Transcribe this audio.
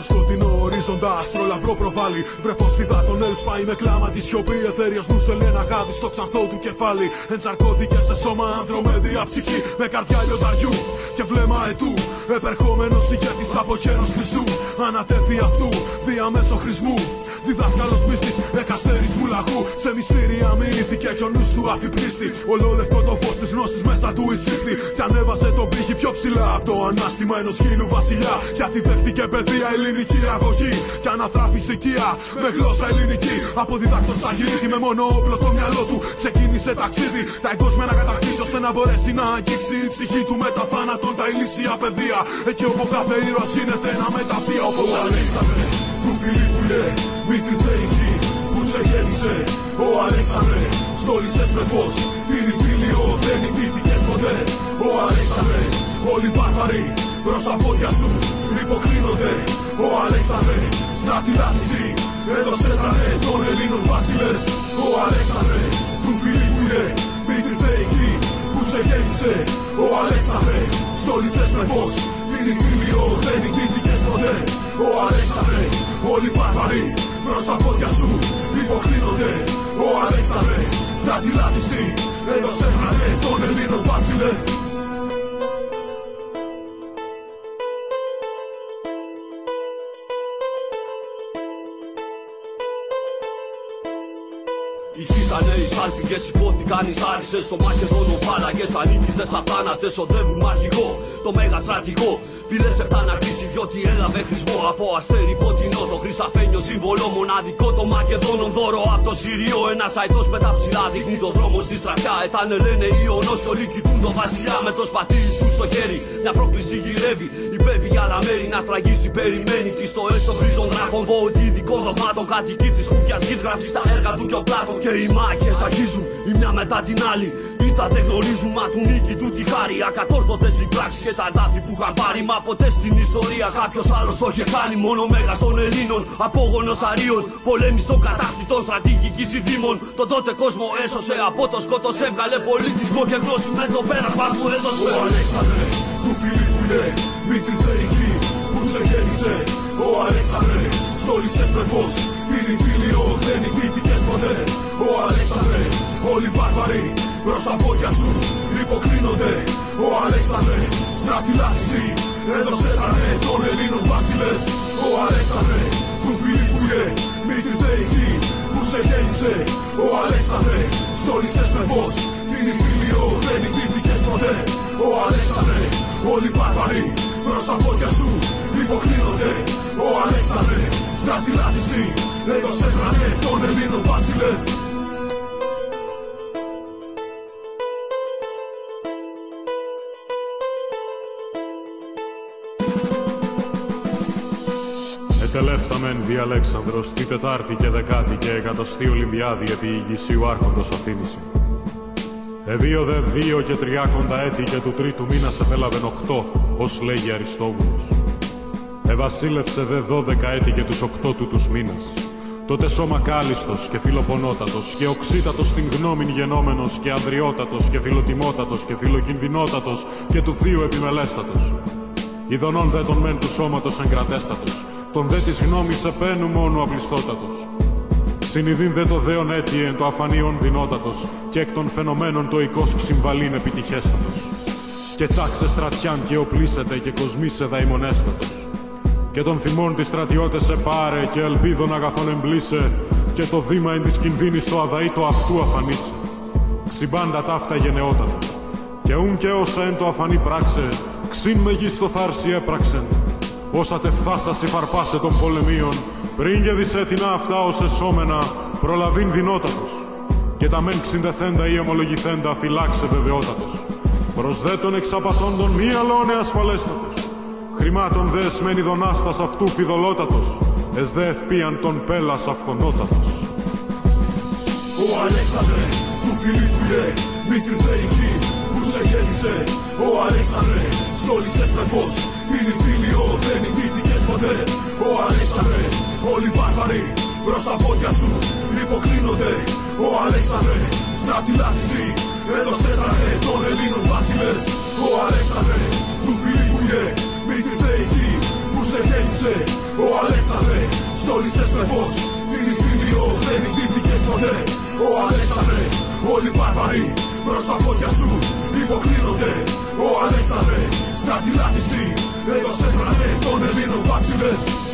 σκοτεινό ορίζοντα, άστρο λαμπρό προβάλλει. Βρεφόσπιδα τον Ελ σπάει με κλάμα τη σιωπή. Εθέριος μου στέλνει ένα γάδι στο ξανθό του κεφάλι. Εντσαρκώθηκε σε σώμα ανδρομέδια ψυχή. Με καρδιά λιονταριού και βλέμμα ετού. Επερχόμενος ηγέτης από γέρος χρυσού. Ανατέθη αυτού διαμέσω χρησμού. Διδάσκαλος πίστης, εκαστέρης μου λαγού. Σε μυστήρια μοιήθηκε κι ο νους του αφιπνίστη. Ολόλευκο το φως της γνώσης μέσα του εισήχθη. Κι ανέβασε τον πύχη πιο ψηλά από το ανάστημα ενός γήινου βασιλιά. Γιατί δέχτηκε παιδεία ελληνική αγωγή. Κι αναθράφησε οικία με γλώσσα ελληνική. Από διδάκτος αγγελική με μόνο όπλο το μυαλό του. Ξεκίνησε ταξίδι τα εγκόσμια να κατακτήσει ώστε να μπορέσει να αγγίξει η ψυχή του με τα θάνατον τα ηλίσια παιδεία. Εκεί όπου κάθε ήρωας γίνεται ένα μεταθεία. Όπως Αλέξανδρε του Φιλίππου Μήτρη θεϊκή που σε γέννησε. Ο Αλέξανδρε στόλισες με φως την Ιφίλιο, δεν υπήθηκες ποτέ. Ο Αλέξανδρε όλοι βάρβαροι προς τα πόδια σου υποκρίνονται. Ο Αλέξανδρε στρατιλάτηση έδωσε τρανέ των Ελλήνων βασιλεύ. Ο Αλέξανδρε του Φιλίππου Μήτρη θεϊκή που σε γέννησε. Ο Αλέξανδρε στόλισες με φως την Ιφίλιο, δεν υπήθηκες ποτέ. Ο Αλέξανδρε όλοι βάρβαροι προς τα πόδια σου υποκρίνονται. Ο Αλέξανδρε στρατιλάτηση έδωσε τρανέ των Ελλήνων βασιλεύ. Ηχήσανε οι σάλπιγγες, υπόθηκαν οι ζάρισες. Στο Μακεδόνο φάλαγες, ανίκητες αθάνατες. Οδεύουν με αρχηγό, το μέγα στρατηγό. Πήλες εφτά να κλείσει διότι έλαβε χρησμό από αστέρι φωτεινό. Το χρυσαφένιο σύμβολο μοναδικό των Μακεδόνων δώρο από το Συριό. Ένας αητός με τα ψηλά δείχνει το δρόμο στη στρατιά. Ετάνε λένε Ιωνός κι όλοι κοιτούν τον βασιλιά με το σπαθί του στο χέρι. Μια πρόκληση γυρεύει, υπέβη για άλλα μέρη να στραγγίσει. Περιμένει τη στο έστω χρήζων δράκων. Βοητήδικων δογμάτων κατοικεί της χούφιας γης. Γράφει στα έργα του κι ο Πλάτων. Και οι μάχες αρχίζουν η μια μετά την άλλη. Ήτα δεν γνωρίζουν μα του νίκη του τη χάρη. Ακατόρθωτες οι πράξεις και τα δάφη που είχαν πάρει. Μα ποτέ στην ιστορία κάποιος άλλος το είχε κάνει. Μόνο μέγας των Ελλήνων, απόγονος Αρίων. Πολέμιστο κατάκτητο στρατηγικής ειδήμων. Τον τότε κόσμο έσωσε από το σκότος. Έβγαλε πολιτισμό και γνώση με το πέρασμα που έδωσε. Ο Αλέξανδρε του Φιλίππου Μήτρη θεϊκή που σε γέννησε. Ο Αλέξανδρε στόλισες με φως την Ιφίλιο, δεν υπήθηκες ποτέ. Ο Αλέξανδρε όλοι βάρβαροι προς τα πόδια σου υποκρίνονται. Ο Αλέξανδρε στρατιλάτηση έδωσε τρανέ των Ελλήνων βασιλεύ. Ο Αλέξανδρε του Φιλίππου Μήτρη θεϊκή που σε γέννησε. Ο Αλέξανδρε στόλισες με φως την Ιφίλιο, δεν υπήθηκες ποτέ. Ο Αλέξανδρε όλοι βάρβαροι προς τα πόδια σου υποκρίνονται. Ο Αλέξανδρε στρατιλάτηση έδωσε τρανέ των Ελλήνων βασιλεύ. Ετελεύταμεν δι' Αλέξανδρος τη Τετάρτη και Δεκάτη και εκατοστή Ολυμπιάδη επί ηγησίου άρχοντος Αθήνης. Εδίο δε 2 και 30 έτη και του τρίτου μήνας επέλαβεν 8, ως λέγει Αριστόβουλος. Εβασίλευσε δε 12 έτη και τους 8 του τους μήνας. Τότε σώμα κάλιστος και φιλοπονότατος και οξύτατος στην γνώμην γενόμενος και ανδριότατος και φιλοτιμότατος και φιλοκινδυνότατος και του θείου επιμελέστατος. Ιδονών δε τον μεν του σώματος εγκρατέστατος, τον δε της γνώμης επένου μόνο απλιστότατος. Συνειδήν δε το δέον έτιεν το αφανίον δυνότατος και εκ των φαινομένων το οικός ξυμβαλήν επιτυχέστατος. Και τάξε στρατιάν και οπλίσετε και κοσμήσε δαημονέστατος. Και των θυμών της στρατιώτες επάρε και ελπίδων αγαθών εμπλήσε και το δήμα εν της κινδύνης το αδαήτο αυτού αφανίσε. Ξυμπάντα ταύτα γενναιότατος και ούν και όσα εν το αφανή πράξε ξύν μεγίστο θάρση έπραξεν. Όσα τεφθάσας υφαρπάσε των πολεμίων πριν και δισέτινα αυτά ως εσώμενα προλαβήν δυνότατος. Και τα μεν ξυνδεθέντα ή ομολογηθέντα φυλάξε βεβαιότατος. Προς δε των εξαπαθόντων μη αλώνε ασφαλέστατος. Χρημάτων δε εσμέν ειδονάστας αυτού φιδωλότατος. Εσ δε ευπίαν τον πέλας αυθονότατος. Ο Αλέξανδρε του Φιλίππου Μήτρη θεϊκή που σε γέννησε. Ο Αλέξανδρε στόλισες με φως την Ιφίλιο, δεν υπήθηκες ποτέ. Ο Αλέξανδρε όλοι βάρβαροι προς τα πόδια σου υποκρίνονται. Ο Αλέξανδρε στρατιλάτηση έδωσε τρανέ των Ελλήνων βασιλεύ. Ο Αλέξανδρε του Φιλίππου Μήτρη θεϊκή που σε γέννησε. Ο στόλισες με φως. Την Ιφίλιο δεν νικήθηκες ποτέ. Ο Αλέξανδρε, όλοι οι βάρβαροι προς τα πόδια σου υποκλίνονται. Ο Αλέξανδρε, στρατηλάτηση έδωσε φρανέ των Ελλήνων βασιλές.